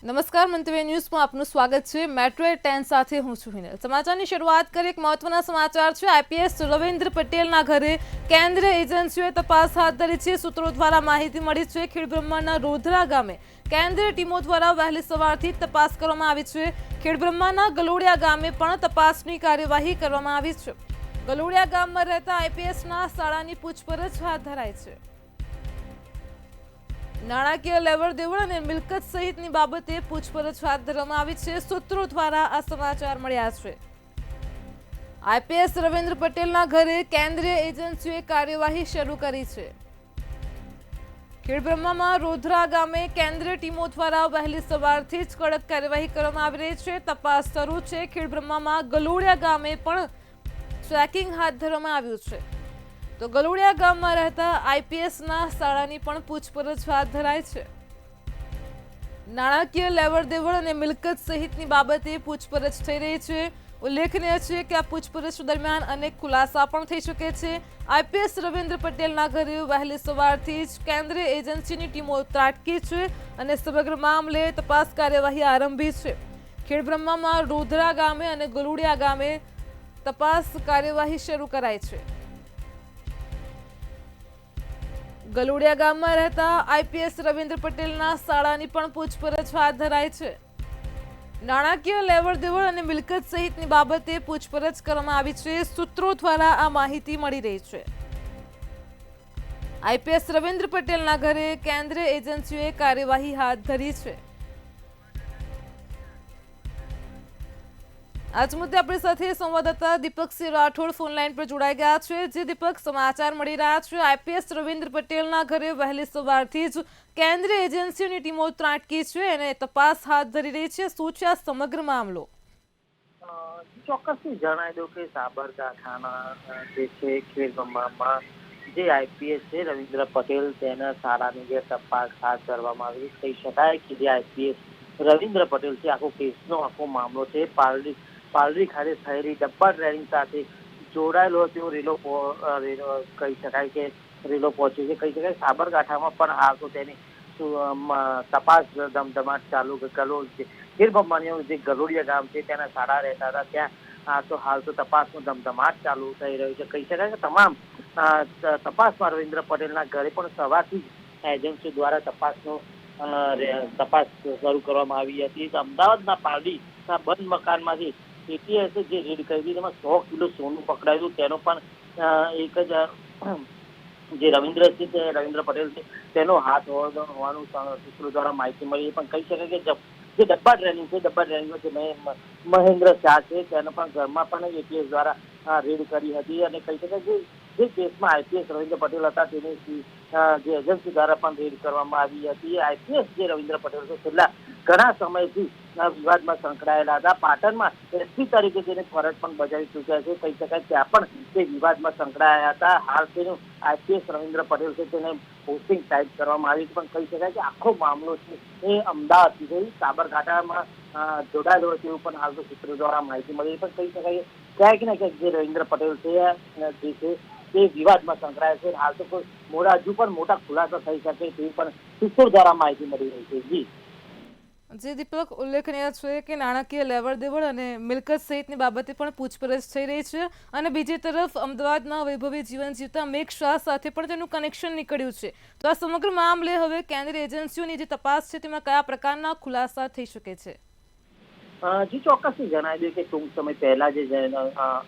નમસ્કાર મંતવ્ય ન્યૂઝમાં આપનું સ્વાગત છે। મેટ્રો 10 સાથે હું છું હિનલ। સમાચારની શરૂઆત કરીએ। એક મહત્વના સમાચાર છે। આઈપીએસ રવિન્દ્ર પટેલના ઘરે કેન્દ્રીય એજન્સીઓએ તપાસ હાથ ધરી છે। સૂત્રો દ્વારા માહિતી મળી છે ખેડબ્રહ્માના રોધરા ગામે કેન્દ્રીય ટીમો દ્વારા વહેલી સવારથી તપાસ કરવામાં આવી છે। ખેડબ્રહ્માના ગલોડિયા ગામે પણ તપાસની કાર્યવાહી કરવામાં આવી છે। ગલોડિયા ગામમાં રહેતા આઈપીએસના શાળાની પૂછપરછ હાથ ધરાઈ છે। નાણાકીય લેવડ દેવડ અને મિલકત સહિતની બાબતે પૂછપરછ હાથ ધરવામાં આવી છે। સૂત્રો દ્વારા આ સમાચાર મળ્યા છે। આઈપીએસ રવિન્દ્ર પટેલના ઘરે કેન્દ્રીય એજન્સીઓએ કાર્યવાહી શરૂ કરી છે। ખેડબ્રહ્મામાં રોધરા ગામે કેન્દ્રીય ટીમો દ્વારા વહેલી સવારથી જ કડક કાર્યવાહી કરવામાં આવી રહી છે। તપાસ શરૂ છે। ખેડબ્રહ્મામાં ગલોડિયા ગામે પણ ચેકિંગ હાથ ધરવામાં આવ્યું છે। તો ગલોડિયા ગામમાં રહેતા આઈપીએસના શાળાની પણ પૂછપરછ હાથ ધરાઈ છે। નાણાકીય લેવડ દેવડ અને મિલકત સહિતની બાબતે પૂછપરછ થઈ રહી છે। ઉલ્લેખનીય છે કે આ પૂછપરછ દરમિયાન અનેક ખુલાસા પણ થઈ શકે છે। આઈપીએસ રવિન્દ્ર પટેલના ઘરે વહેલી સવારથી જ કેન્દ્રીય એજન્સીની ટીમો ત્રાટકી છે અને સમગ્ર મામલે તપાસ કાર્યવાહી આરંભી છે। ખેડબ્રહ્મામાં રોધરા ગામે અને ગલોડિયા ગામે તપાસ કાર્યવાહી શરૂ કરાઈ છે। ગલોડિયા ગામમાં રહેતા આઈપીએસ રવિન્દ્ર પટેલના શાળાની પણ પૂછપરછ હાથ ધરાઈ છે। નાણાકીય લેવડ દેવડ અને મિલકત સહિતની બાબતે પૂછપરછ કરવામાં આવી છે। સૂત્રો દ્વારા આ માહિતી મળી રહી છે। આઈપીએસ રવિન્દ્ર પટેલના ઘરે કેન્દ્રીય એજન્સીઓએ કાર્યવાહી હાથ ધરી છે। આજ મુદ્દે આપણી સાથે સંવાદદાતા દીપકસિંહ રાઠોડ ફોન લાઈન પર જોડાઈ ગયા છે। જે દીપક, સમાચાર મળી રહ્યા છે આઈપીએસ રવિન્દ્ર પટેલના ઘરે વહેલી સવારથી જ કેન્દ્રીય એજન્સીઓની ટીમો ત્રાટકી છે અને તપાસ હાથ ધરી રહી છે। શું છે આ સમગ્ર મામલો? ચોક્કસથી જણાવી દઉં કે સાબરકાંઠાના જે છે ખેડબ્રહ્મામાં જે આઈપીએસ છે રવિન્દ્ર પટેલ તેના શાળાની જે તપાસ હાથ ધરવામાં આવી કહી શકાય કે જે આઈપીએસ રવિન્દ્ર પટેલ છે આખો કેસનો આખો મામલો છે પાલડી ખાતે થયેલી ડબ્બા ટ્રેનિંગ સાથે જોડાયેલો તેવો રેલો કહી શકાય કે રેલો પહોંચ્યો છે। કહી શકાય સાબરકાંઠામાં પણ હાલ તો તેની તપાસ ધમધમાટ ચાલુ ખેડબ્રહ્માનું જે ગલોડિયા ગામ છે તેના શાળા રહેતા હતા ત્યાં તો હાલ તો તપાસનો ધમધમાટ ચાલુ થઈ રહ્યો છે। કહી શકાય કે તમામ તપાસમાં રવિન્દ્ર પટેલના ઘરે પણ સવારથી જ એજન્સી દ્વારા તપાસ શરૂ કરવામાં આવી હતી। અમદાવાદના પાલડીના બંધ મકાનમાંથી એટીએસે જે રેડ કરી તેમાં 100 કિલો સોનું પકડાયું। તેનો પણ એક જ જે રવિન્દ્ર પટેલ છે તેનો હાથ હોવાનું સૂત્રો દ્વારા માહિતી મળી। પણ કહી શકાય કે જે ડબ્બા ટ્રેનિંગ છે મહેન્દ્ર શાહ છે તેનો પણ ઘરમાં પણ એટીએસ દ્વારા રેડ કરી હતી અને કહી શકાય કે જે કેસમાં આઈપીએસ રવિન્દ્ર પટેલ હતા તેની જે એજન્સી દ્વારા પણ રેડ કરવામાં આવી હતી। આઈપીએસ જે રવિન્દ્ર પટેલ છે છેલ્લા ઘણા સમયથી વિવાદમાં સંકળાયેલા હતા। પાટણમાં એસપી તરીકે તેને ફરજ પણ બજાવી ચૂક્યા છે। કહી શકાય ત્યાં પણ તે વિવાદમાં સંકળાયા હતા। હાલ તેનું આઈપીએસ રવિન્દ્ર પટેલ છે તેને પોસ્ટિંગ ટાઈપ કરવામાં આવી પણ કહી શકાય કે આખો મામલો છે એ અમદાવાદથી સાબરકાંઠામાં જોડાયેલો હોય તેવું પણ હાલ તો સૂત્રો દ્વારા માહિતી મળી। પણ કહી શકાય ક્યાંક ને ક્યાંક જે રવિન્દ્ર પટેલ છે જે છે તે વિવાદમાં સંકળાય છે। હાલ તો હજુ પણ મોટા ખુલાસા થઈ શકે તેવી પણ સૂત્રો દ્વારા માહિતી મળી રહી છે। જી દીપક, ઉલ્લેખનીય છે કે નાણાકીય લેવડ દેવડ અને મિલકત સહિતની બાબતે પણ પૂછપરછ થઈ રહી છે અને બીજી તરફ અમદાવાદના વૈભવી જીવન જીવતા મેઘ શાહ સાથે પણ તેનું કનેક્શન નીકળ્યું છે। તો આ સમગ્ર મામલે હવે કેન્દ્રીય એજન્સીઓની જે તપાસ છે તેમાં કયા પ્રકારના ખુલાસા થઈ શકે છે? જી ચોક્કસથી જણાવી દઈએ કે ટૂંક સમય પહેલા જે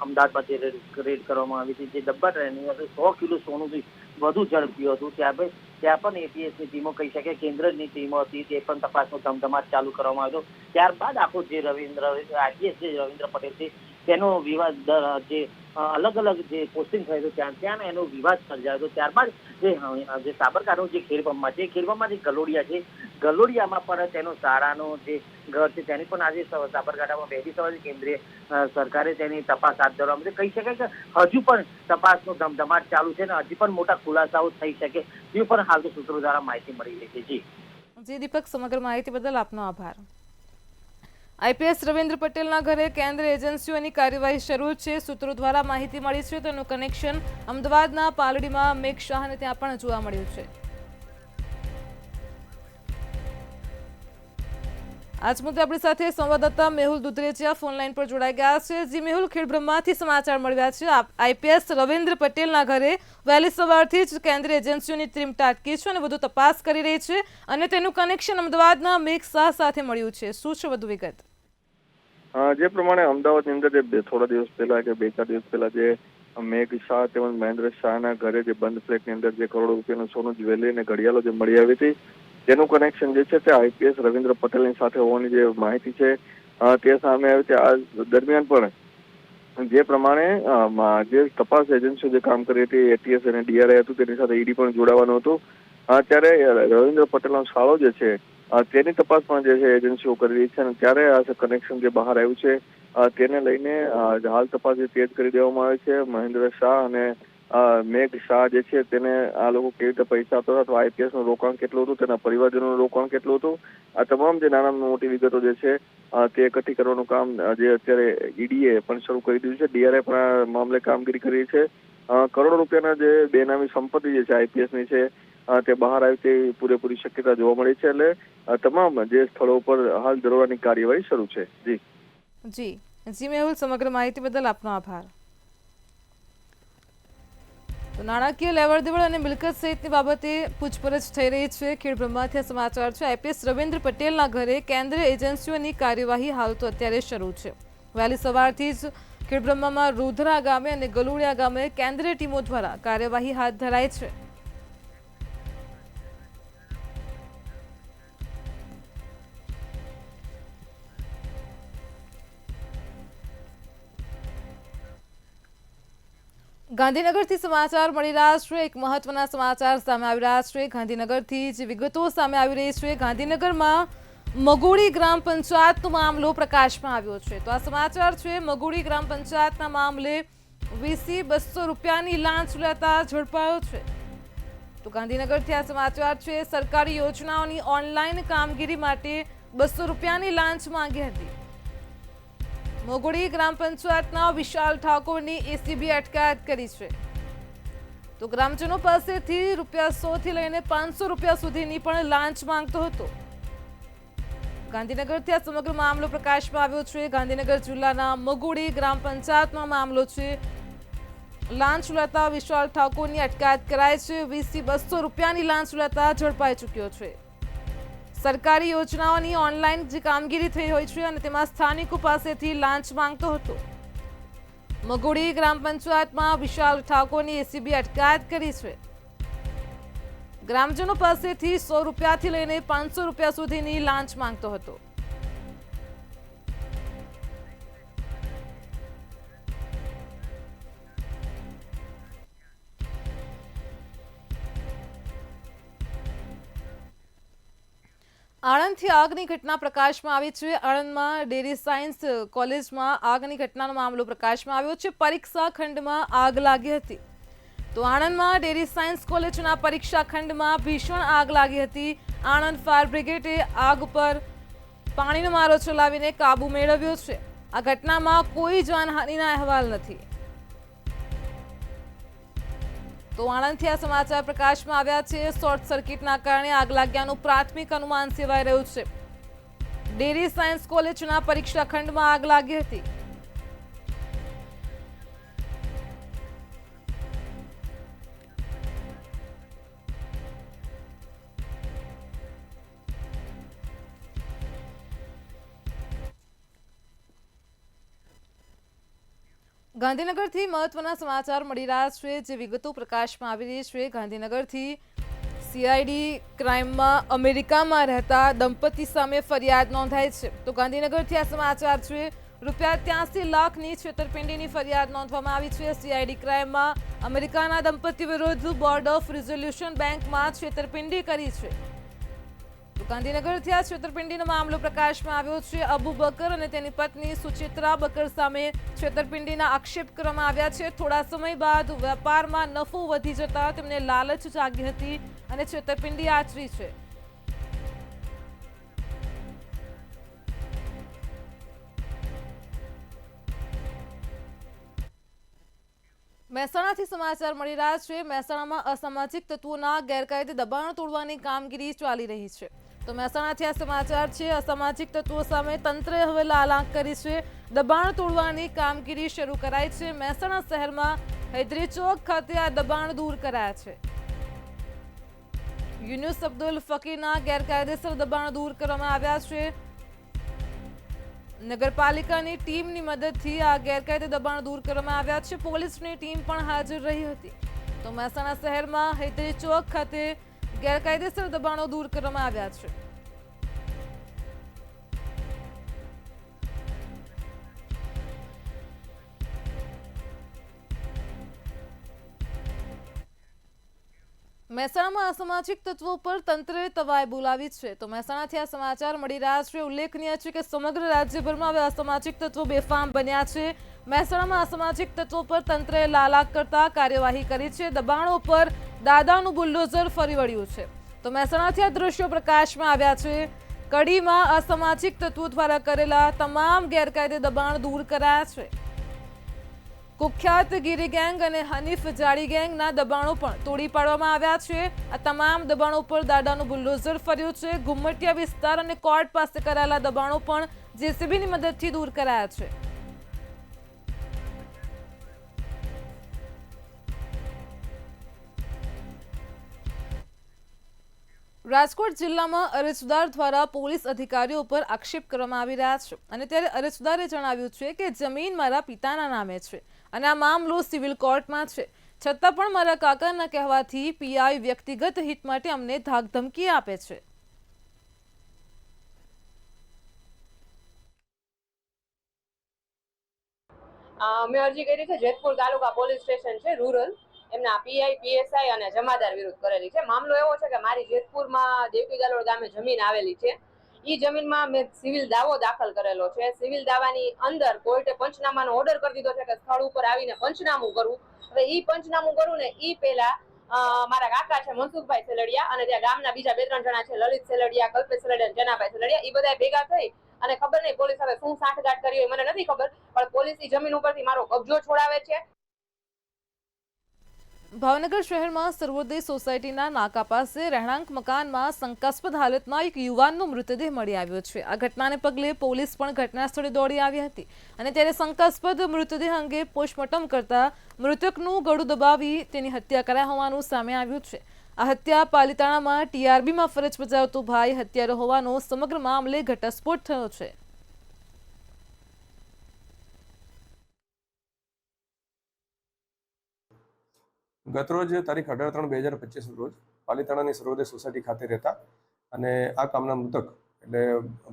અમદાવાદમાં જે રેડ કરવામાં આવી હતી જે ડબ્બા ટ્રેનિંગ હતું 100 કિલો સોનું વધુ ઝડપ્યું હતું ત્યાં પણ એટીએસની ટીમો કહી શકે કેન્દ્રની ટીમો હતી તે પણ તપાસનો ધમધમાટ ચાલુ કરવામાં આવ્યો। ત્યારબાદ આખો જે આઈપીએસ જે રવિન્દ્ર પટેલ છે તેનો વિવાદ જે અલગ અલગ જે પોસ્ટિંગ થયેલું ત્યાં એનો વિવાદ સર્જાયો। ત્યારબાદ જે સાબરકાંઠાનું જે ખેડબ્રહ્મા જે ગલોડિયા છે ગલોડિયામાં પણ તેનો શાળાનો જે ઘર છે તેની પણ આજે સાબરકાંઠામાં વહેલી સવારે કેન્દ્રીય સરકારે તેની તપાસ હાથ ધરવામાં કહી શકાય કે હજુ પણ તપાસનો ધમધમાટ ચાલુ છે અને હજી પણ મોટા ખુલાસાઓ થઈ શકે તેવી પણ હાલ તો સૂત્રો દ્વારા માહિતી મળી રહી છે। જી દીપક, સમગ્ર માહિતી બદલ આપનો આભાર। આઈપીએસ રવિન્દ્ર પટેલના ઘરે કેન્દ્રીય એજન્સીઓની કાર્યવાહી શરૂ છે। સૂત્રો દ્વારા માહિતી મળી છે તેનું કનેક્શન અમદાવાદના પાલડીમાં મેઘ શાહને ત્યાં પણ જોવા મળ્યું છે। આજ મુદ્દે આપણી સાથે સંવાદદાતા મેહુલ દુધરેજિયા ફોન લાઈન પર જોડાઈ ગયા છે. જી મેહુલ, ખેડબ્રહ્માથી સમાચાર મળ્યા છે. આઈપીએસ રવિન્દ્ર પટેલના ઘરે વહેલી સવારથી જ કેન્દ્રીય એજન્સીઓની ટીમ ત્રાટકી છે અને વધુ તપાસ કરી રહી છે અને તેનું કનેક્શન અમદાવાદના મેઘ શાહ સાથે મળ્યું છે. શું છે વધુ વિગત? જે પ્રમાણે અમદાવાદની અંદર જે થોડા દિવસ પહેલા કે 2-4 દિવસ પહેલા જે મેઘ શાહ તેમજ મહેન્દ્ર શાહના ઘરે જે બંધ ફ્લેટની અંદર જે કરોડો રૂપિયાનું સોનું જ્વેલરી અને ઘડિયાળો જે મળી આવી હતી, તેનું કનેક્શન જે છે તે આઈપીએસ રવિન્દ્ર પટેલની સાથે હોવાની જે માહિતી છે તે સામે આવી છે. આ દરમિયાન પણ જે પ્રમાણે જે તપાસ એજન્સીઓ જે કામ કરી હતી, એટીએસ અને ડીઆરઆઈ હતું, તેની સાથે ઈડી પણ જોડાવાનું હતું. ત્યારે રવિન્દ્ર પટેલનો શાળો જે છે તેની તપાસ પણ જે છે એજન્સીઓ કરી રહી છે અને ત્યારે આ કનેક્શન જે બહાર આવ્યું છે તેને લઈને હાલ તપાસ જે તેજ કરી દેવામાં આવી છે. મહેન્દ્ર શાહ અને મેઘ શાહ જે છે તેને આ લોકો કેવી રીતે પૈસા આપતા હતા, અથવા આઈપીએસ નું રોકાણ કેટલું હતું, તેના પરિવારજનોનું રોકાણ કેટલું હતું, આ તમામ જે નાના મોટી વિગતો જે છે તે એકઠી કરવાનું કામ જે અત્યારે ઈડીએ પણ શરૂ કરી દીધું છે. ડીઆરઆઈ પણ આ મામલે કામગીરી કરી રહી છે. કરોડો રૂપિયાના જે બેનામી સંપત્તિ જે છે આઈપીએસની છે તે બહાર આવી તેવી પૂરેપૂરી શક્યતા જોવા મળી છે. એટલે તમામ જે સ્થળો પર હાલ દરોડાની કાર્યવાહી શરૂ છે. જી મેહુલ, સમગ્ર માહિતી બદલ આપનો આભાર. તો નાણાકીય લેવડ દેવડ અને મિલકત સહિતની બાબતે પૂછપરછ થઈ રહી છે. ખેડબ્રહ્માથી સમાચાર છે. આઈપીએસ રવિન્દ્ર પટેલના ઘરે કેન્દ્રીય એજન્સીઓની કાર્યવાહી હાલ તો અત્યારે શરૂ છે. વહેલી સવારથી જ ખેડબ્રહ્મામાં રૂધરા ગામે અને ગલુડિયા ગામે કેન્દ્રીય ટીમો દ્વારા કાર્યવાહી હાથ ધરાઈ છે. ગાંધીનગરથી સમાચાર મળી રહ્યા છે. એક મહત્વના સમાચાર સામે આવી રહ્યા છે. ગાંધીનગરથી જ વિગતો સામે આવી રહી છે. ગાંધીનગરમાં મગોડી ગ્રામ પંચાયતનો મામલો પ્રકાશમાં આવ્યો છે. તો આ સમાચાર છે. મગોડી ગ્રામ પંચાયતના મામલે વીસી 200 રૂપિયાની લાંચ લેતા ઝડપાયો છે. તો ગાંધીનગરથી આ સમાચાર છે. સરકારી યોજનાઓની ઓનલાઈન કામગીરી માટે 200 રૂપિયાની લાંચ માંગી હતી. મોગોડી ગ્રામ પંચાયતના વિશાલ ઠાકોરની એસીબી અટકાયત કરી છે. તો ગ્રામજનો પાસેથી ₹100 થી લઈને ₹500 સુધીની પણ લાંચ માંગતો હતો. ગાંધીનગરથી આ સમગ્ર મામલો પ્રકાશમાં આવ્યો છે. ગાંધીનગર જિલ્લાના મગોડી ગ્રામ પંચાયતનો મામલો છે. લાંચ લેતા વિશાલ ઠાકોરની અટકાયત કરાઈ છે. 20 થી 200 રૂપિયાની લાંચ લેતા ઝડપાઈ ચૂક્યો છે. સરકારી યોજનાઓની ઓનલાઈન જે કામગીરી થઈ હોય છે અને તેમાં સ્થાનિકો પાસેથી લાંચ માંગતો હતો. મગોડી ગ્રામ પંચાયતમાં વિશાલ ઠાકોરની એસીબી અટકાયત કરી છે. ગ્રામજનો પાસેથી ₹100 થી લઈને ₹500 સુધીની લાંચ માંગતો હતો. આણંદથી આગની ઘટના પ્રકાશમાં આવી છે. આણંદમાં ડેરી સાયન્સ કોલેજમાં આગની ઘટનાનો મામલો પ્રકાશમાં આવ્યો છે. પરીક્ષા ખંડમાં આગ લાગી હતી. તો આણંદમાં ડેરી સાયન્સ કોલેજના પરીક્ષા ખંડમાં ભીષણ આગ લાગી હતી. આણંદ ફાયર બ્રિગેડે આગ પર પાણીનો મારો ચલાવીને કાબુ મેળવ્યો છે. આ ઘટનામાં કોઈ જાનહાનિના અહેવાલ નથી. તો આણંદથી આ સમાચાર પ્રકાશમાં આવ્યા છે. શોર્ટ સર્કિટના કારણે આગ લાગ્યાનું પ્રાથમિક અનુમાન સેવાઈ રહ્યું છે. ડેરી સાયન્સ કોલેજના પરીક્ષા ખંડમાં આગ લાગી હતી. ગાંધીનગરથી મહત્વના સમાચાર મળી રહ્યા છે. જે વિગતો પ્રકાશમાં આવી રહી છે. ગાંધીનગરથી સીઆઈડી ક્રાઇમમાં અમેરિકામાં રહેતા દંપતી સામે ફરિયાદ નોંધાઈ છે. તો ગાંધીનગરથી આ સમાચાર છે. ₹83 લાખની છેતરપિંડીની ફરિયાદ નોંધવામાં આવી છે. સીઆઈડી ક્રાઇમમાં અમેરિકાના દંપતી વિરુદ્ધ બોર્ડ ઓફ રિઝોલ્યુશન બેંકમાં છેતરપિંડી કરી છે. તો ગાંધીનગરથી આ છેતરપિંડીનો મામલો પ્રકાશમાં આવ્યો છે. અબુ બકર અને તેની પત્ની સુચિત્રા બકર સામે છેતરપિંડીના આક્ષેપ કરવામાં આવ્યા છે. થોડા સમય બાદ વેપારમાં નફો વધી જતા તેમને લાલચ જાગી હતી અને છેતરપિંડી આચરી છે. મહેસાણાથી સમાચાર મળી રહ્યા છે. મહેસાણામાં અસામાજિક તત્વોના ગેરકાયદે દબાણ તોડવાની કામગીરી ચાલી રહી છે. તો મહેસાણાથી આ સમાચાર છે. અસામાજિક તત્વો સામે તંત્રએ હવે લાલ આંખ કરી છે. દબાણ તોડવાની કામગીરી શરૂ કરાઈ છે. મહેસાણા શહેરમાં હૈદરી ચોક ખાતે આ દબાણ દૂર કરાયા છે. યુનુસ અબ્દુલ ફકીરના ગેરકાયદેસર દબાણ દૂર કરવામાં આવ્યા છે. નગરપાલિકાની ટીમની મદદથી આ ગેરકાયદે દબાણ દૂર કરવામાં આવ્યા છે. પોલીસની ટીમ પણ હાજર રહી હતી. તો મહેસાણા શહેરમાં હૈદરી ચોક ખાતે ગેરકાયદેસર દબાણો દૂર કરવામાં આવ્યા છે. મહેસાણામાં અસામાજિક તત્વો પર તંત્રએ તવાઈ બોલાવી છે. તો મહેસાણાથી આ સમાચાર મળી રહ્યા છે. ઉલ્લેખનીય છે કે સમગ્ર રાજ્યભરમાં હવે અસામાજિક તત્વો બેફામ બન્યા છે. મહેસાણામાં અસામાજિક તત્વો પર તંત્રએ લાલાક કરતા કાર્યવાહી કરી છે. દબાણો પર દાદાનું બુલડોઝર ફરી વળ્યું છે. તો મહેસાણાથી આ દ્રશ્યો પ્રકાશમાં આવ્યા છે. કડીમાં અસામાજિક તત્વો દ્વારા કરેલા તમામ ગેરકાયદે દબાણ દૂર કરાયા છે. કુખ્યાત ગીરી ગેંગ અને હનીફ જાડી ગેંગના દબાણો પણ તોડી પાડવામાં આવ્યા છે. આ તમામ દબાણો પર દાદાનું બુલડોઝર ફર્યું છે. ઘુમ્મટિયા વિસ્તાર અને કોર્ટ પાસે કરાયેલા દબાણો પણ જેસીબીની મદદથી દૂર કરાયા છે. રાજકોટ જિલ્લામાં અરજદાર દ્વારા પોલીસ અધિકારીઓ પર આક્ષેપ કરવામાં આવી રહ્યા છે. અને ત્યારે અરજદારે જણાવ્યું છે કે જમીન મારા પિતાના નામે છે અને આ મામલો સિવિલ કોર્ટમાં છે. છતાં પણ મારા કાકાના કહેવાથી પીઆઈ વ્યક્તિગત હિત માટે અમને ધાકધમકી આપે છે. મેં અરજી કરી છે. જેતપુર તાલુકા પોલીસ સ્ટેશન છે રૂરલ, એમના પીઆઈ પીએસઆઈ અને જમાદાર વિરુદ્ધ કરેલી છે. મામલો એવો છે કે મારી જેતપુરમાં દેવકી ગાલોડ ગામે જમીન આવેલી છે. એ જમીનમાં મેં સિવિલ દાવો દાખલ કરેલો છે. સિવિલ દાવાની અંદર કોર્ટે પંચનામાનો ઓર્ડર કરી દીધો છે કે સ્થળ ઉપર આવીને પંચનામું કરવું. હવે ઈ પંચનામું કરવું ને ઈ પહેલા મારા કાકા છે મનસુખભાઈ સેલડિયા અને ત્યાં ગામના બીજા 2-3 જણા છે, લલિત સેલડિયા, કલ્પેશ સેલડિયા, જનાભાઈ સેલડિયા, એ બધા ભેગા થઈ અને ખબર નહીં પોલીસ હવે શું સાંઠગાંઠ કરી હોય મને નથી ખબર, પણ પોલીસ ઈ જમીન ઉપરથી મારો કબજો છોડાવે છે. ભાવનગર શહેરમાં સર્વોદય સોસાયટીના નાકા પાસે રહેણાંક મકાનમાં શંકાસ્પદ હાલતમાં એક યુવાનનો મૃતદેહ મળી આવ્યો છે. આ ઘટનાને પગલે પોલીસ પણ ઘટના સ્થળે દોડી આવી હતી અને ત્યારે શંકાસ્પદ મૃતદેહ અંગે પોસ્ટમોર્ટમ કરતા મૃતકનું ગળું દબાવી તેની હત્યા કરાઈ હોવાનું સામે આવ્યું છે. આ હત્યા પાલિતાણામાં ટીઆરબીમાં ફરજ બજાવતો ભાઈ હત્યારો હોવાનો સમગ્ર મામલે ઘટસ્ફોટ થયો છે. ગતરોજ તારીખ 18/3/2025 રોજ પાલિતાણાની સર્વોદય સોસાયટી ખાતે રહેતા અને આ કામના મૃતક એટલે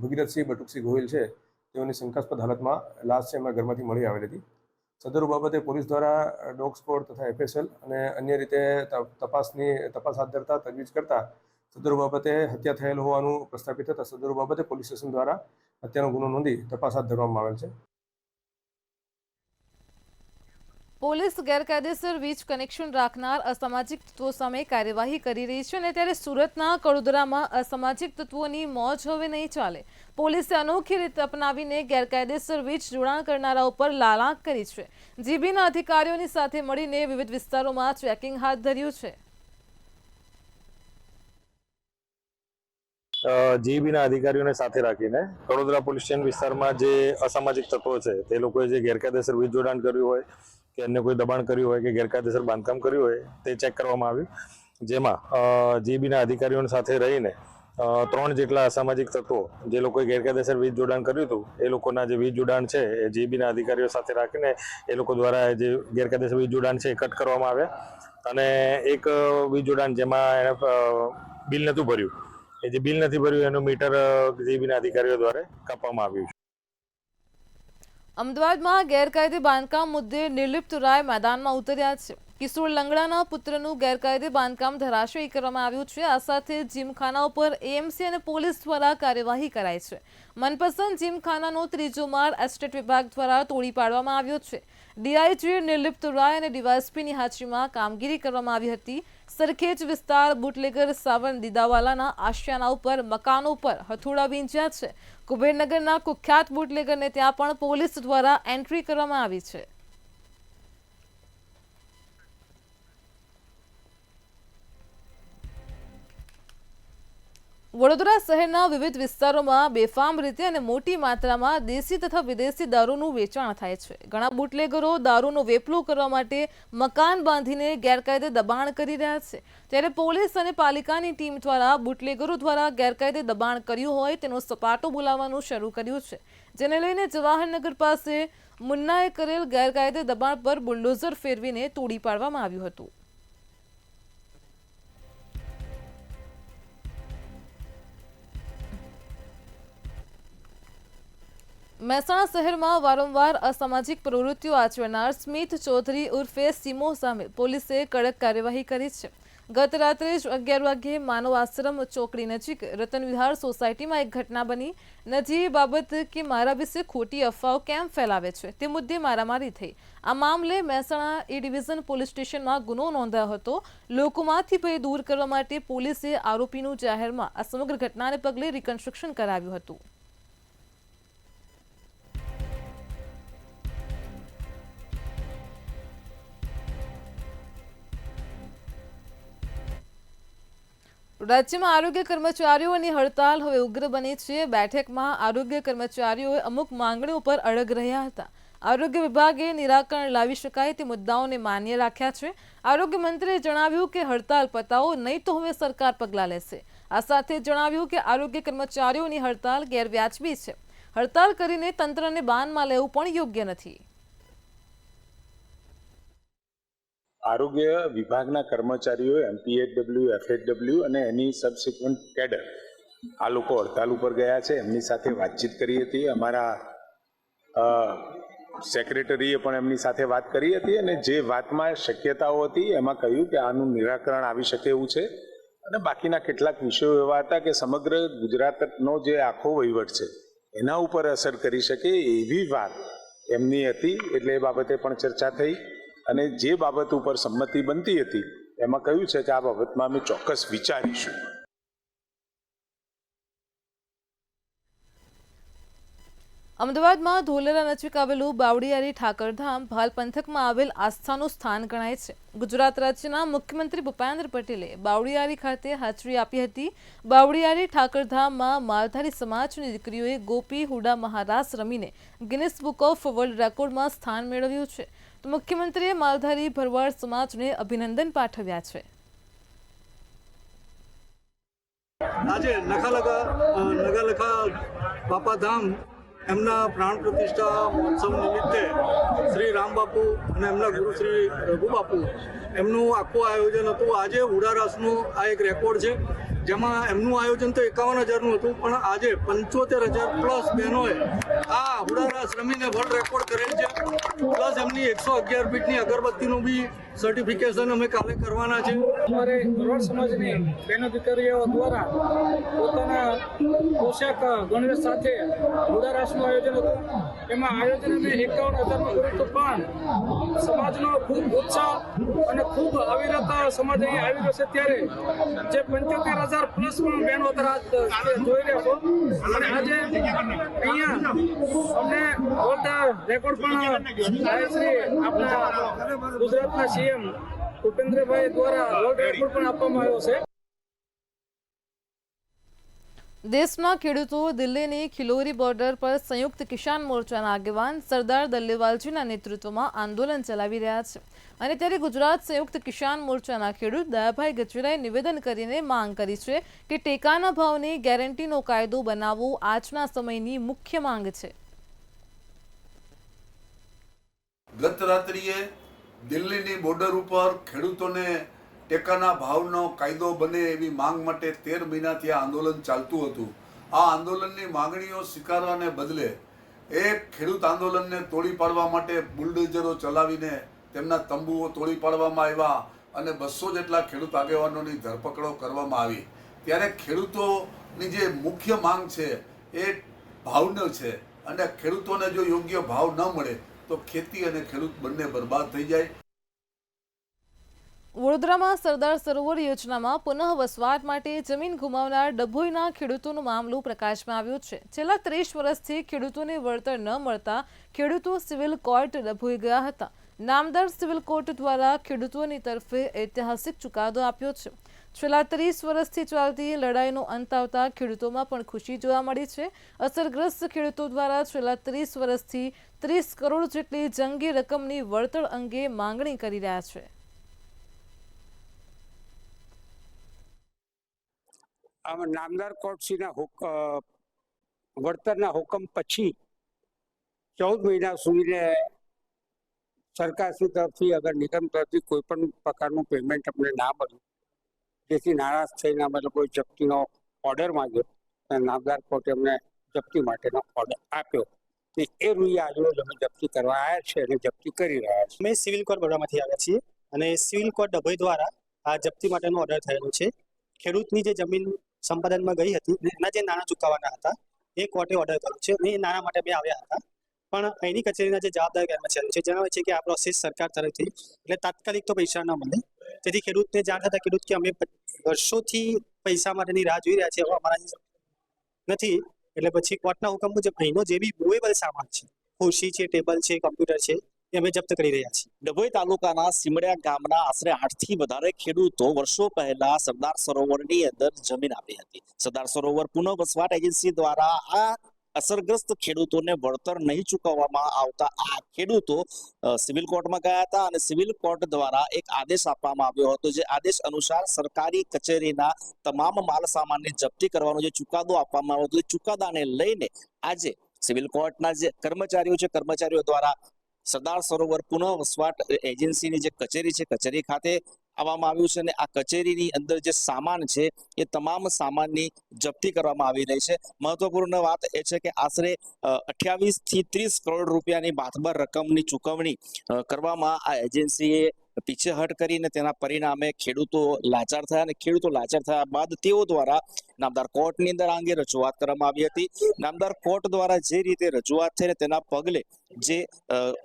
ભગીરથસિંહ બટુકસિંહ ગોહિલ છે, તેઓની શંકાસ્પદ હાલતમાં લાશ છે એમના ઘરમાંથી મળી આવેલી હતી. સદરૂ બાબતે પોલીસ દ્વારા ડોગ સ્કોડ તથા એફએસએલ અને અન્ય રીતે તપાસ હાથ ધરતા તજવીજ કરતા સદરૂ બાબતે હત્યા થયેલ હોવાનું પ્રસ્થાપિત થતા સદરૂ બાબતે પોલીસ સ્ટેશન દ્વારા હત્યાનો ગુનો નોંધી તપાસ હાથ ધરવામાં આવેલ છે. પોલીસ ગેરકાયદેસર વીજ કનેક્શન રાખનાર અસામાજિક તત્વો સામે કાર્યવાહી કરી રહી છે અને ત્યારે સુરતના કડોદરામાં અસામાજિક તત્વોની મોજ હવે નહીં ચાલે. પોલીસે અનોખી રીત અપનાવીને ગેરકાયદેસર વીજ જોડાણ કરનારા ઉપર લાલાંક કરી છે. જીબીના અધિકારીઓની સાથે મળીને વિવિધ વિસ્તારોમાં ચેકિંગ હાથ ધર્યું છે. જીબીના અધિકારીઓને સાથે રાખીને કડોદરા પોલીસ સ્ટેશન વિસ્તારમાં જે અસામાજિક તત્વો છે તે લોકોએ જે ગેરકાયદેસર વીજ જોડાણ કર્યું હોય કે અન્ય કોઈ દબાણ કર્યું હોય કે ગેરકાયદેસર બાંધકામ કર્યું હોય તે ચેક કરવામાં આવ્યું, જેમાં જીબીના અધિકારીઓની સાથે રહીને 3 જેટલા અસામાજિક તત્વો જે લોકોએ ગેરકાયદેસર વીજ જોડાણ કર્યું હતું એ લોકોના જે વીજ જોડાણ છે એ જીબીના અધિકારીઓ સાથે રાખીને એ લોકો દ્વારા જે ગેરકાયદેસર વીજ જોડાણ છે એ કટ કરવામાં આવ્યા અને એક વીજ જોડાણ જેમાં એને બિલ નહોતું ભર્યું, એ જે બિલ નથી ભર્યું એનું મીટર જીબીના અધિકારીઓ દ્વારા કાપવામાં આવ્યું છે. અમદાવાદમાં ગેરકાયદે બાંધકામ મુદ્દે નિર્લિપ્ત રાય મેદાનમાં ઉતર્યા છે. કિશોર લંગડાના પુત્રનું ગેરકાયદે બાંધકામ ધરાશયી કરવામાં આવ્યું છે. આ સાથે જીમખાના ઉપર એએમસી અને પોલીસ દ્વારા કાર્યવાહી કરાઈ છે. મનપસંદ જીમખાનાનો 3જો માળ એસ્ટેટ વિભાગ દ્વારા તોડી પાડવામાં આવ્યો છે. ડીઆઈજી નિર્લિપ્ત રાય અને ડીવાયએસપીની હાજરીમાં કામગીરી કરવામાં આવી હતી. સરખેજ વિસ્તાર બુટલેગર સાવન દીદાવાલાના આશિયાના ઉપર મકાનો પર હથોડા વીંચ્યા છે. કુબેરનગરના કુખ્યાત બુટલેગરને ત્યાં પણ પોલીસ દ્વારા એન્ટ્રી કરવામાં આવી છે. વડોદરા શહેરના વિવિધ વિસ્તારોમાં બેફામ રીતે અને મોટી માત્રામાં દેશી તથા વિદેશી દારૂનું વેચાણ થાય છે. ઘણા બુટલેગરો દારૂનો વેપલો કરવા માટે મકાન બાંધીને ગેરકાયદે દબાણ કરી રહ્યા છે. ત્યારે પોલીસ અને પાલિકાની ટીમ દ્વારા બુટલેગરો દ્વારા ગેરકાયદે દબાણ કર્યું હોય તેનો સપાટો બોલાવવાનું શરૂ કર્યું છે, જેને લઈને જવાહરનગર પાસે મુન્નાએ કરેલ ગેરકાયદે દબાણ પર બુલડોઝર ફેરવીને તોડી પાડવામાં આવ્યું હતું. મહેસાણા શહેરમાં વારંવાર અસામાજિક પ્રવૃત્તિઓ આચરનાર સ્મિત ચૌધરી ઉર્ફે સિમો સામે પોલીસે કડક કાર્યવાહી કરી છે. ગત રાત્રે જ 11 વાગ્યે માનવ આશ્રમ ચોકડી નજીક રતન વિહાર સોસાયટીમાં એક ઘટના બની. નજી બાબત કે મારા વિશે ખોટી અફવાઓ કેમ ફેલાવે છે તે મુદ્દે મારામારી થઈ. આ મામલે મહેસાણા એ ડિવિઝન પોલીસ સ્ટેશનમાં ગુનો નોંધાયો હતો. લોકોમાંથી ભય દૂર કરવા માટે પોલીસે આરોપીનું જાહેરમાં આ સમગ્ર ઘટનાને પગલે રિકન્સ્ટ્રક્શન કરાવ્યું હતું. રાજ્યમાં આરોગ્ય કર્મચારીઓની હડતાલ હવે ઉગ્ર બની છે. બેઠકમાં આરોગ્ય કર્મચારીઓએ અમુક માંગણીઓ પર અડગ રહ્યા હતા. આરોગ્ય વિભાગે નિરાકરણ લાવી શકાય તે મુદ્દાઓને માન્ય રાખ્યા છે. આરોગ્ય મંત્રીએ જણાવ્યું કે હડતાલ પતાવો, નહીં તો હવે સરકાર પગલાં લેશે. આ સાથે જણાવ્યું કે આરોગ્ય કર્મચારીઓની હડતાલ ગેરવ્યાજબી છે. હડતાલ કરીને તંત્રને બાનમાં લેવું પણ યોગ્ય નથી. આરોગ્ય વિભાગના કર્મચારીઓ MPHW, FHW અને એની સબસિક્વન્ટ કેડર આ લોકો હડતાલ ઉપર ગયા છે. એમની સાથે વાતચીત કરી હતી. અમારા સેક્રેટરીએ પણ એમની સાથે વાત કરી હતી અને જે વાતમાં શક્યતાઓ હતી એમાં કહ્યું કે આનું નિરાકરણ આવી શકે એવું છે. અને બાકીના કેટલાક વિષયો એવા હતા કે સમગ્ર ગુજરાતનો જે આખો વહીવટ છે એના ઉપર અસર કરી શકે એવી વાત એમની હતી. એટલે એ બાબતે પણ ચર્ચા થઈ અને જે બાબત ઉપર સંમતિ બનતી હતી એમાં કહ્યું છે કે આ બાબતમાં અમે ચોક્કસ વિચારીશું. અમદાવાદમાં ધોલેરા નજીક આવેલું બાવળિયારી ઠાકરધામ ભાલ પંથકમાં આવેલ આસ્થાનું સ્થાન ગણાય છે. ગુજરાત રાજ્યના મુખ્યમંત્રી ભૂપેન્દ્ર પટેલે બાવળિયારી ખાતે હાજરી આપી હતી. બાવળિયારી ઠાકરધામમાં માલધારી સમાજની દીકરીઓએ ગોપી હુડા મહારાસ રમીને ગિનિસ બુક ઓફ વર્લ્ડ રેકોર્ડમાં સ્થાન મેળવ્યું છે. તો મુખ્યમંત્રીએ માલધારી ભરવાડ સમાજને અભિનંદન પાઠવ્યા છે. આજે નગાલખા બાપાધામ એમના પ્રાણ પ્રતિષ્ઠા મહોત્સવ નિમિત્તે શ્રી રામબાપુ અને એમના ગુરુ શ્રી રઘુબાપુ એમનું આખું આયોજન હતું. આજે હુડારાસનું આ એક રેકોર્ડ છે જેમાં એમનું આયોજન તો 51,000નું હતું, પણ આજે 75,000 પ્લસ બહેનોએ આ હુડારાસ રમીને વર્લ્ડ રેકોર્ડ કરેલ છે. પ્લસ એમની 111 ફીટની અગરબત્તીનું બી સર્ટિફિકેશન અમે કાલે કરવાના છે. અમારે ભરવાડ સમાજની બહેનો દીકરીઓ દ્વારા પોતાના પોશાક ગણવેશ સાથે હુડારાસનું આયોજન હતું. એમાં આયોજન અમે 51,000નું કર્યું હતું, પણ સમાજનો ખૂબ ઉત્સાહ અને ખૂબ અવિરત સમાજ અહીં આવી રહ્યો છે. ત્યારે જે 75,000 પ્લસ પણ બહેનો જોઈ રહ્યા છો અને આજે અહીંયા અમને વર્લ્ડ રેકોર્ડ પણ આપણા ગુજરાતના CM ભૂપેન્દ્રભાઈ દ્વારા વર્લ્ડ રેકોર્ડ પણ આપવામાં આવ્યો છે. દેશના ખેડૂતો દિલ્હીની ખિલોરી બોર્ડર પર સંયુક્ત કિસાન મોરચાના આગેવાન સરદાર દલ્લેવાલજીના નેતૃત્વમાં આંદોલન ચલાવી રહ્યા છે. અને ત્યારે ગુજરાત સંયુક્ત કિસાન મોરચાના ખેડૂત દયાભાઈ ગજેરાએ નિવેદન કરીને માંગ કરી છે કે ટેકાના ભાવની ગેરંટીનો કાયદો બનાવવો આજના સમયની મુખ્ય માંગ છે. ગત રાત્રિએ દિલ્હીની બોર્ડર ઉપર ખેડૂતોને ટેકાના ભાવનો કાયદો બને એવી માંગ માટે 13 મહિનાથી આ આંદોલન ચાલતું હતું. આ આંદોલનની માંગણીઓ સ્વીકારવાને બદલે એક ખેડૂત આંદોલનને તોડી પાડવા માટે બુલડોઝરો ચલાવીને તેમના તંબુઓ તોડી પાડવામાં આવ્યા અને 200 જેટલા ખેડૂત આગેવાનોની ધરપકડો કરવામાં આવી. ત્યારે ખેડૂતોની જે મુખ્ય માંગ છે એ ભાવનો છે અને ખેડૂતોને જો યોગ્ય ભાવ ન મળે તો ખેતી અને ખેડૂત બંને બરબાદ થઈ જાય. વડોદરામાં સરદાર સરોવર યોજનામાં પુનઃ વસવાટ માટે જમીન ગુમાવનાર ડભોઈના ખેડૂતોનો મામલો પ્રકાશમાં આવ્યો છે. છેલ્લા 30 વર્ષથી ખેડૂતોને વળતર ન મળતા ખેડૂતો સિવિલ કોર્ટ ડભોઈ ગયા હતા. નામદાર સિવિલ કોર્ટ દ્વારા ખેડૂતોની તરફે ઐતિહાસિક ચુકાદો આપ્યો છે. છેલ્લા 30 વર્ષથી ચાલતી લડાઈનો અંત આવતા ખેડૂતોમાં પણ ખુશી જોવા મળી છે. અસરગ્રસ્ત ખેડૂતો દ્વારા છેલ્લા 30 વર્ષથી 30 કરોડ જેટલી જંગી રકમની વળતર અંગે માંગણી કરી રહ્યા છે. નામદાર કોર્ટના વળતરના હુકમ પછી 14 મહિના સુધીને સરકારશ્રી તરફથી અગર નિગમ તરફથી કોઈ પણ પ્રકારનું પેમેન્ટ અમને ના મળ્યું, જેથી નારાજ થઈને અમે લોકોએ જપ્તીનો ઓર્ડર માંગ્યો અને નામદાર કોર્ટે અમને જપ્તી માટેનો ઓર્ડર આપ્યો. એ રૂએ આજરોજ અમે જપ્તી કરવા આવ્યા છે અને જપ્તી કરી રહ્યા છીએ. અમે સિવિલ કોર્ટ બરોડામાંથી આવ્યા છીએ અને સિવિલ કોર્ટ ડભોઈ દ્વારા આ જપ્તી માટેનો ઓર્ડર થયેલો છે. ખેડૂતની જે જમીન સંપાદનમાં ગઈ હતી એના જે નાણાં ચૂકવવાના હતા એ કોર્ટે ઓર્ડર કર્યો છે અને એ નાણાં માટે અમે આવ્યા હતા. પણ અહીંની કચેરીના જે જવાબદાર કર્મચારીઓ છે જણાવે છે કે આ પ્રોસેસ સરકાર તરફથી એટલે તાત્કાલિક તો પૈસા ન મળે, તેથી ખેડૂતને જાણ થતા ખેડૂત કે અમે વર્ષોથી પૈસા માટેની રાહ જોઈ રહ્યા છે, હવે અમારા નથી. એટલે પછી કોર્ટના હુકમ મુજબ અહીંનો જે બી મૂવેબલ સામાન છે, ખુરશી છે, ટેબલ છે, કમ્પ્યુટર છે, એ અમે જપ્ત કરી રહ્યા છીએ. ડભોઈ તાલુકાના સીમડિયા ગામના આશરે 8 થી વધારે ખેડૂતો વર્ષો પહેલા સરદાર સરોવરની અંદર જમીન આપી હતી. સરદાર સરોવર પુનઃ વસવાટ એજન્સી દ્વારા આ અસરગ્રસ્ત ખેડૂતોને વળતર નહીં ચૂકવવામાં આવતા આ ખેડૂતો સિવિલ કોર્ટમાં ગયા હતા અને સિવિલ કોર્ટ દ્વારા એક આદેશ આપવામાં આવ્યો હતો. જે આદેશ અનુસાર સરકારી કચેરીના તમામ માલ સામાનની જપ્તી કરવાનો જે ચુકાદો આપવામાં આવ્યો હતો, એ ચુકાદાને લઈને આજે સિવિલ કોર્ટના જે કર્મચારીઓ છે, કર્મચારીઓ દ્વારા સરદાર સરોવર પુનઃ વસવાટ એજન્સીની જે કચેરી છે, કચેરી ખાતે આવવામાં આવ્યું છે અને આ કચેરીની અંદર જે સામાન છે એ તમામ સામાનની જપ્તી કરવામાં આવી રહી છે. મહત્વપૂર્ણ વાત એ છે કે આશરે 28 થી 30 કરોડ રૂપિયાની બાથબર રકમની ચૂકવણી કરવામાં આ એજન્સીએ પીછેહટ કરીને તેના પરિણામે ખેડૂતો લાચાર થયા અને ખેડૂતો લાચાર થયા બાદ તેઓ દ્વારા નામદાર કોર્ટની અંદર આ અંગે રજૂઆત કરવામાં આવી હતી. નામદાર કોર્ટ દ્વારા જે રીતે રજૂઆત થઈને તેના પગલે જે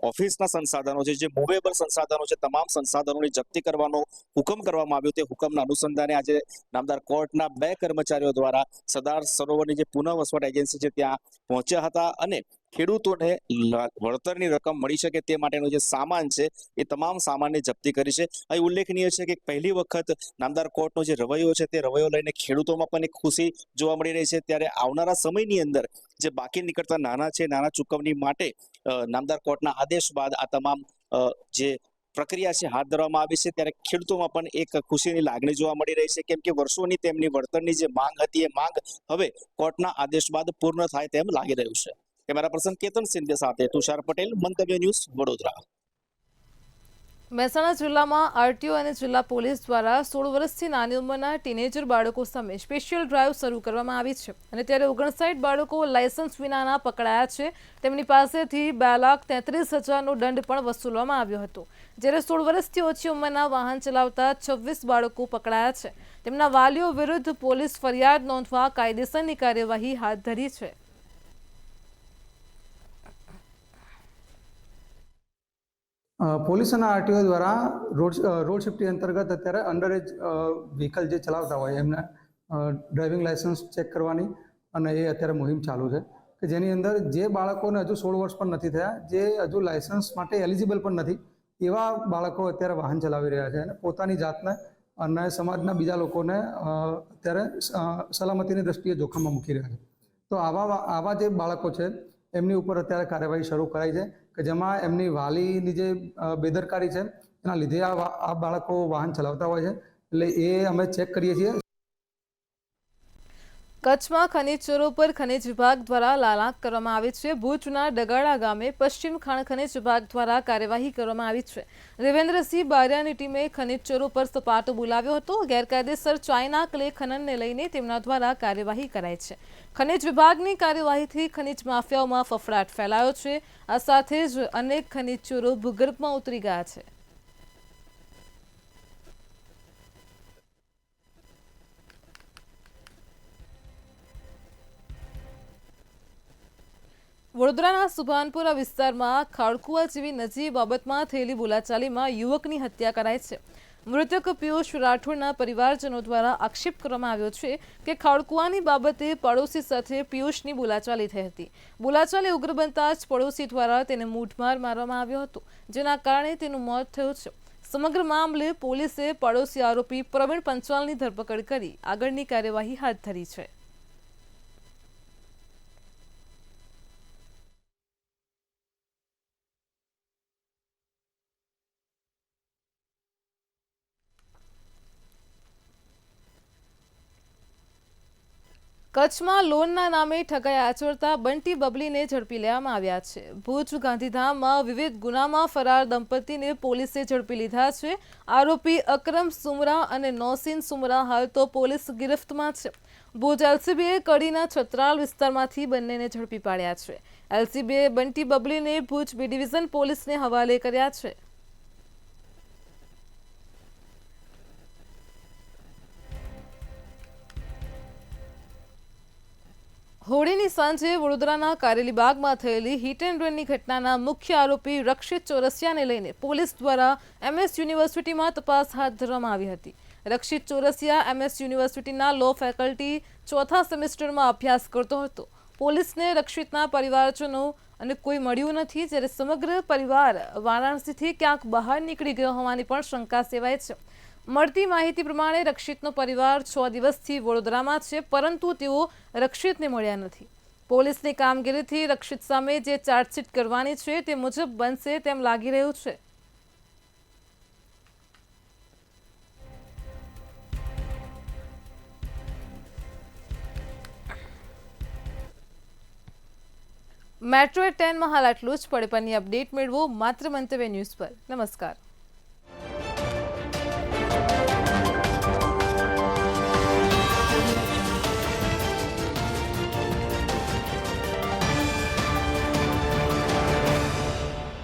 ઓફિસના સંસાધનો છે, જે મૂવેબલ સંસાધનો છે, તમામ સંસાધનોની જપ્તી કરવાનો હુકમ કરવામાં આવ્યો. તે હુકમના અનુસંધાને આજે નામદાર કોર્ટના 2 કર્મચારીઓ દ્વારા સરદાર સરોવરની જે પુનઃ વસવાટ એજન્સી છે ત્યાં પહોંચ્યા હતા અને ખેડૂતોને વળતરની રકમ મળી શકે તે માટેનો જે સામાન છે એ તમામ સામાનની જપ્તી કરી છે. અહીં ઉલ્લેખનીય છે કે પહેલી વખત નામદાર કોર્ટનો જે રવૈયો છે તે રવૈયો લઈને ખેડૂતોમાં પણ એક ખુશી જોવા મળી રહી છે. ત્યારે આવનારા સમયની અંદર જે બાકી નીકળતા નાણાં છે, નાણાં ચૂકવણી માટે નામદાર કોર્ટના આદેશ બાદ આ તમામ જે પ્રક્રિયા છે હાથ ધરવામાં આવી છે. ત્યારે ખેડૂતોમાં પણ એક ખુશીની લાગણી જોવા મળી રહી છે, કેમ કે વર્ષોની તેમની વળતરની જે માંગ હતી એ માંગ હવે કોર્ટના આદેશ બાદ પૂર્ણ થાય તેમ લાગી રહ્યું છે. કેમેરા પર્સન કેતન સિંધે સાથે તુષાર પટેલ, મંતવ્ય ન્યૂઝ, વડોદરા. મહેસાણા જિલ્લામાં આરટીઓ અને જિલ્લા પોલીસ દ્વારા 16 વર્ષથી નાની ઉંમરના ટીનેજર બાળકો સામે સ્પેશિયલ ડ્રાઈવ શરૂ કરવામાં આવી છે અને ત્યારે 59 બાળકો લાયસન્સ વિનાના પકડાયા છે. તેમની પાસેથી 2,33,000નો દંડ પણ વસૂલવામાં આવ્યો હતો. જ્યારે 16 વર્ષથી ઓછી ઉંમરના વાહન ચલાવતા 26 બાળકો પકડાયા છે. તેમના વાલીઓ વિરુદ્ધ પોલીસ ફરિયાદ નોંધવા કાયદેસરની કાર્યવાહી હાથ ધરી છે. પોલીસ અને આરટીઓ દ્વારા રોડ સેફ્ટી અંતર્ગત અત્યારે અંડર એજ વ્હીકલ જે ચલાવતા હોય એમને ડ્રાઇવિંગ લાયસન્સ ચેક કરવાની અને એ અત્યારે મુહિમ ચાલુ છે કે જેની અંદર જે બાળકોને હજુ 16 વર્ષ પણ નથી થયા, જે હજુ લાયસન્સ માટે એલિજિબલ પણ નથી, એવા બાળકો અત્યારે વાહન ચલાવી રહ્યા છે અને પોતાની જાતને અને સમાજના બીજા લોકોને અત્યારે સલામતીની દ્રષ્ટિએ જોખમમાં મૂકી રહ્યા છે. તો આવા જે બાળકો છે એમની ઉપર અત્યારે કાર્યવાહી શરૂ કરાઈ છે કે જેમાં એમની વાલીની જે બેદરકારી છે એના લીધે આ બાળકો વાહન ચલાવતા હોય છે, એટલે એ અમે ચેક કરીએ છીએ. કચ્છમાં ખનીજ ચોરો પર ખનીજ વિભાગ દ્વારા લાલાંક કરવામાં આવી છે. ભુજના ડગાળા ગામે પશ્ચિમ ખાણ ખનીજ વિભાગ દ્વારા કાર્યવાહી કરવામાં આવી છે. દેવેન્દ્રસિંહ બારિયાની ટીમે ખનીજ ચોરો પર સપાટો બોલાવ્યો હતો. ગેરકાયદેસર ચાઇના ક્લે ખનનને લઈને તેમના દ્વારા કાર્યવાહી કરાઈ છે. ખનીજ વિભાગની કાર્યવાહીથી ખનીજ માફિયાઓમાં ફફડાટ ફેલાયો છે. આ સાથે જ અનેક ખનીજ ચોરો ભૂગર્ભમાં ઉતરી ગયા છે. વડોદરાના સુભાનપુરા વિસ્તારમાં ખાડકુવા જેવી નજીવી બાબતમાં થયેલી બોલાચાલીમાં યુવકની હત્યા કરાઈ છે. મૃતક પિયુષ રાઠોડના પરિવારજનો દ્વારા આક્ષેપ કરવામાં આવ્યો છે કે ખાડકુવાની બાબતે પડોશી સાથે પિયુષની બોલાચાલી થઈ હતી. બોલાચાલી ઉગ્ર બનતા જ પડોશી દ્વારા તેને મૂઢમાર મારવામાં આવ્યો હતો, જેના કારણે તેનું મોત થયું છે. સમગ્ર મામલે પોલીસે પડોશી આરોપી પ્રવીણ પંચાલની ધરપકડ કરી આગળની કાર્યવાહી હાથ ધરી છે. કચ્છમાં લોનના નામે ઠગાઈ આચરતા બંટી બબલીને ઝડપી લેવામાં આવ્યા છે. ભુજ ગાંધીધામમાં વિવિધ ગુનામાં ફરાર દંપતીને પોલીસે ઝડપી લીધા છે. આરોપી અકરમ સુમરા અને નોસીન સુમરા હાલ તો પોલીસ ગિરફ્તમાં છે. ભુજ એલસીબીએ કડીના છત્રાલ વિસ્તારમાંથી બંનેને ઝડપી પાડ્યા છે. એલસીબીએ બંટી બબલીને ભુજ બી ડિવિઝન પોલીસને હવાલે કર્યા છે. હોળીની સાંજે વડોદરાના કારેલીબાગમાં થયેલી હિટ એન્ડ રનની ઘટનાના મુખ્ય આરોપી રક્ષિત ચોરસિયાને લઈને પોલીસ દ્વારા MS યુનિવર્સિટીમાં તપાસ હાથ ધરવામાં આવી હતી. રક્ષિત ચોરસિયા MS યુનિવર્સિટીના લો ફેકલ્ટી ચોથા સેમેસ્ટરમાં અભ્યાસ કરતો હતો. પોલીસને રક્ષિતના પરિવારજનો અને કોઈ મળ્યું નથી, જ્યારે સમગ્ર પરિવાર વારાણસીથી ક્યાંક બહાર નીકળી ગયો હોવાની પણ શંકા સેવાય છે. મળતી માહિતી પ્રમાણે રક્ષિતનો પરિવાર 6 દિવસથી વડોદરામાં છે, પરંતુ તેઓ રક્ષિતને મળ્યા નથી. પોલીસની કામગીરીથી રક્ષિત સામે જે ચાર્જશીટ કરવાની છે તે મુજબ બનશે તેમ લાગી રહ્યું છે. મેટ્રો 10 માં હાલ આટલું જ. પડે પરની અપડેટ મેળવો માત્ર મંતવ્ય ન્યૂઝ પર. નમસ્કાર.